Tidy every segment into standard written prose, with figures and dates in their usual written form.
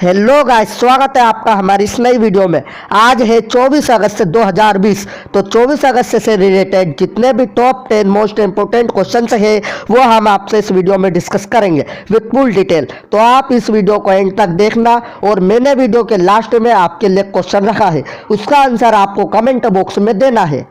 Hello guys, स्वागत है आपका हमारी इस नई वीडियो में। आज है 24 अगस्त 2020। तो 24 अगस्त से रिलेटेड जितने भी टॉप 10 मोस्ट इंपोर्टेंट क्वेश्चंस है वो हम आपसे इस वीडियो में डिस्कस करेंगे विद फुल डिटेल। तो आप इस वीडियो को एंड तक देखना और मैंने वीडियो के लास्ट में आपके लिए क्वेश्चन रखा है, उसका आंसर आपको कमेंट बॉक्स में देना है।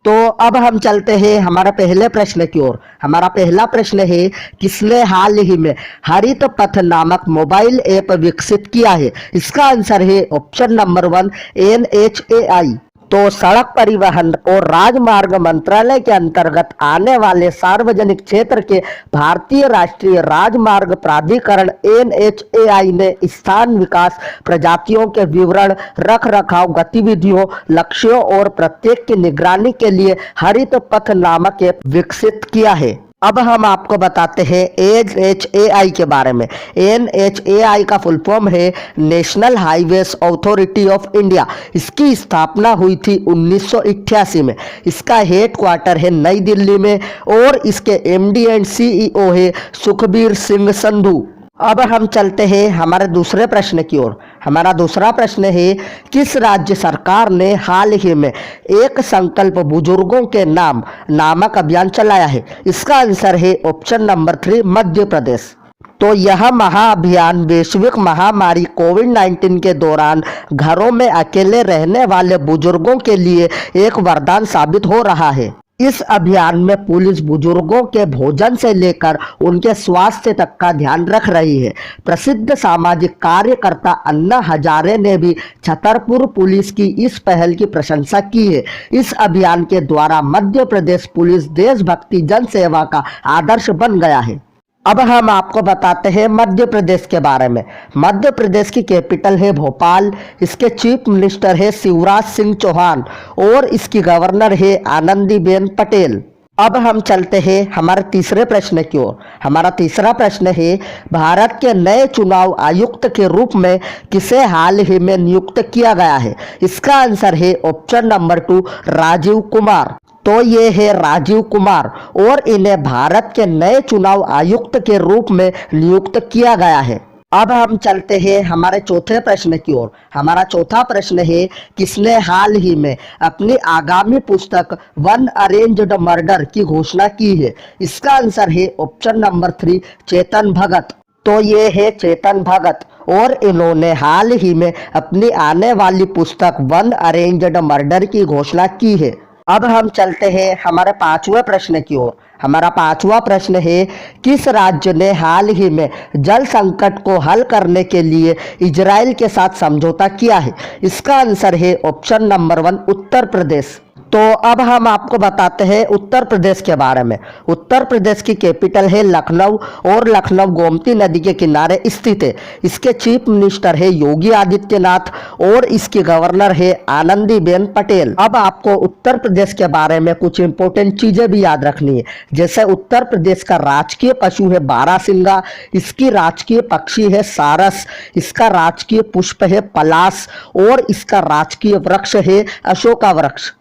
तो अब हम चलते हैं हमारा पहले प्रश्न की ओर। हमारा पहला प्रश्न है, किसने हाल ही में हरित पथ नामक मोबाइल ऐप विकसित किया है? इसका आंसर है ऑप्शन नंबर 1 NHAI। तो सड़क परिवहन और राजमार्ग मंत्रालय के अंतर्गत आने वाले सार्वजनिक क्षेत्र के भारतीय राष्ट्रीय राजमार्ग प्राधिकरण NHAI ने स्थान विकास प्रजातियों के विवरण, रख रखाव गतिविधियों, लक्ष्यों और प्रत्येक की निगरानी के लिए हरित पथ नामक ऐप विकसित किया है। अब हम आपको बताते हैं NHAI के बारे में। NHAI का फुल फॉर्म है national highways authority of India. इसकी स्थापना हुई थी 1988 में। इसका हेडक्वार्टर है नई दिल्ली में और इसके MD एंड CEO है सुखबीर सिंह संधू। अब हम चलते हैं हमारे दूसरे प्रश्न की ओर। हमारा दूसरा प्रश्न है, किस राज्य सरकार ने हाल ही में एक संकल्प बुजुर्गों के नाम नामक अभियान चलाया है? इसका आंसर है ऑप्शन नंबर 3 मध्य प्रदेश। तो यह महाअभियान वैश्विक महामारी कोविड-19 के दौरान घरों में अकेले रहने वाले बुजुर्गों के लिए एक वरदान साबित हो रहा है। इस अभियान में पुलिस बुजुर्गों के भोजन से लेकर उनके स्वास्थ्य तक का ध्यान रख रही है। प्रसिद्ध सामाजिक कार्यकर्ता अन्ना हजारे ने भी छतरपुर पुलिस की इस पहल की प्रशंसा की है। इस अभियान के द्वारा मध्य प्रदेश पुलिस देशभक्ति जनसेवा का आदर्श बन गया है। अब हम आपको बताते हैं मध्य प्रदेश के बारे में। मध्य प्रदेश की कैपिटल है भोपाल। इसके चीफ मिनिस्टर है शिवराज सिंह चौहान और इसकी गवर्नर है आनंदीबेन पटेल। अब हम चलते हैं हमारे तीसरे प्रश्न की ओर। हमारा तीसरा प्रश्न है, भारत के नए चुनाव आयुक्त के रूप में किसे हाल ही में नियुक्त किया गया है? इसका आंसर है ऑप्शन नंबर 2 राजीव कुमार। तो ये है राजीव कुमार और इन्हें भारत के नए चुनाव आयुक्त के रूप में नियुक्त किया गया है। अब हम चलते हैं हमारे चौथे प्रश्न की ओर। हमारा चौथा प्रश्न है, किसने हाल ही में अपनी आगामी पुस्तक वन अरेंज्ड मर्डर की घोषणा की है? इसका आंसर है ऑप्शन नंबर 3 चेतन भगत। तो ये है चेतन भगत और इन्होंने हाल ही में अपनी आने वाली पुस्तक वन अरेंज्ड मर्डर की घोषणा की है। अब हम चलते हैं हमारे पांचवें प्रश्न की ओर। हमारा पांचवा प्रश्न है, किस राज्य ने हाल ही में जल संकट को हल करने के लिए इजराइल के साथ समझौता किया है? इसका आंसर है ऑप्शन नंबर 1 उत्तर प्रदेश। तो अब हम आपको बताते हैं उत्तर प्रदेश के बारे में। उत्तर प्रदेश की कैपिटल है लखनऊ और लखनऊ गोमती नदी के किनारे स्थित है। इसके चीफ मिनिस्टर है योगी आदित्यनाथ और इसकी गवर्नर है आनंदीबेन पटेल। अब आपको उत्तर प्रदेश के बारे में कुछ इंपॉर्टेंट चीजें भी याद रखनी है, जैसे उत्तर प्रदेश का राजकीय पशु है बारहसिंगा, इसकी राजकीय पक्षी है सारस, इसका राजकीय पुष्प है पलाश और इसका राजकीय वृक्ष है अशोका वृक्ष।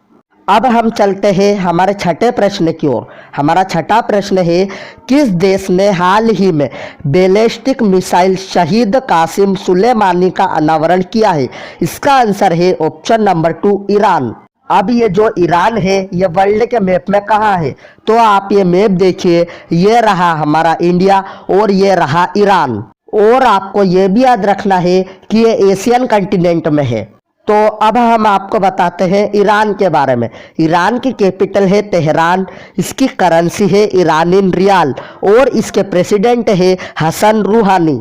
अब हम चलते हैं हमारे छठे प्रश्न की ओर। हमारा छठा प्रश्न है, किस देश ने हाल ही में बैलिस्टिक मिसाइल शहीद कासिम सुलेमानी का अनावरण किया है? इसका आंसर है ऑप्शन नंबर 2 ईरान। अब ये जो ईरान है ये वर्ल्ड के मैप में कहाँ है? तो आप ये मैप देखिए, ये रहा हमारा इंडिया और ये रहा ईरान। और आपको ये भी याद रखना है कि ये एशियन कंटिनेंट में है। तो अब हम आपको बताते हैं ईरान के बारे में। ईरान की कैपिटल है तेहरान, इसकी करेंसी है ईरानी रियाल और इसके प्रेसिडेंट है हसन रूहानी।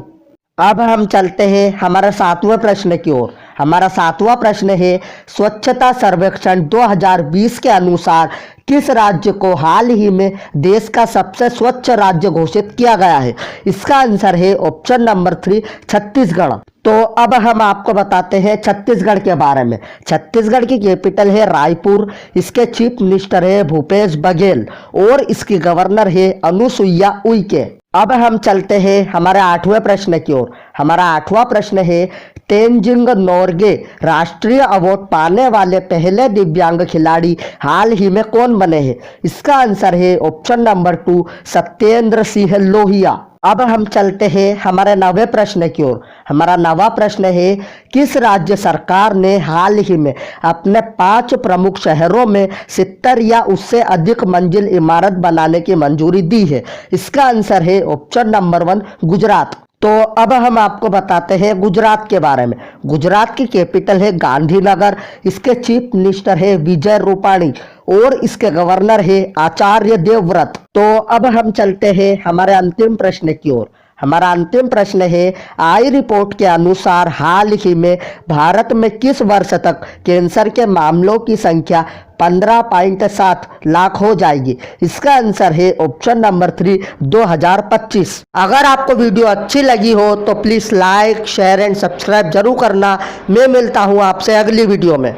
अब हम चलते हैं हमारे सातवें प्रश्न की ओर। हमारा सातवां प्रश्न है, स्वच्छता सर्वेक्षण 2020 के अनुसार किस राज्य को हाल ही में देश का सबसे स्वच्छ राज्य घोषित किया गया है? इसका आंसर है ऑप्शन नंबर 3 छत्तीसगढ़। तो अब हम आपको बताते हैं छत्तीसगढ़ के बारे में। छत्तीसगढ़ की कैपिटल है रायपुर, इसके चीफ मिनिस्टर है भूपेश बघेल और इसकी गवर्नर है अनुसुईया उइके। अब हम चलते हैं हमारे आठवें प्रश्न की ओर। हमारा आठवां प्रश्न है, तेनजिंग नोर्गे राष्ट्रीय अवार्ड पाने वाले पहले दिव्यांग खिलाड़ी हाल ही में कौन बने हैं? इसका आंसर है ऑप्शन नंबर 2 सत्येंद्र सिंह लोहिया। अब हम चलते हैं हमारे नवे प्रश्न की ओर। हमारा नवा प्रश्न है, किस राज्य सरकार ने हाल ही में अपने 5 प्रमुख शहरों में 70 या उससे अधिक मंजिल इमारत बनाने की मंजूरी दी है? इसका आंसर है ऑप्शन नंबर 1 गुजरात। तो अब हम आपको बताते हैं गुजरात के बारे में। गुजरात की कैपिटल है गांधीनगर, इसके चीफ मिनिस्टर है विजय रूपाणी और इसके गवर्नर है आचार्य देवव्रत। तो अब हम चलते हैं हमारे अंतिम प्रश्न की ओर। हमारा अंतिम प्रश्न है, आई रिपोर्ट के अनुसार हाल ही में भारत में किस वर्ष तक कैंसर के मामलों की संख्या 15.7 लाख हो जाएगी? इसका आंसर है ऑप्शन नंबर 3 2025। अगर आपको वीडियो अच्छी लगी हो तो please like share and subscribe जरूर करना। मैं मिलता हूँ आपसे अगली वीडियो में।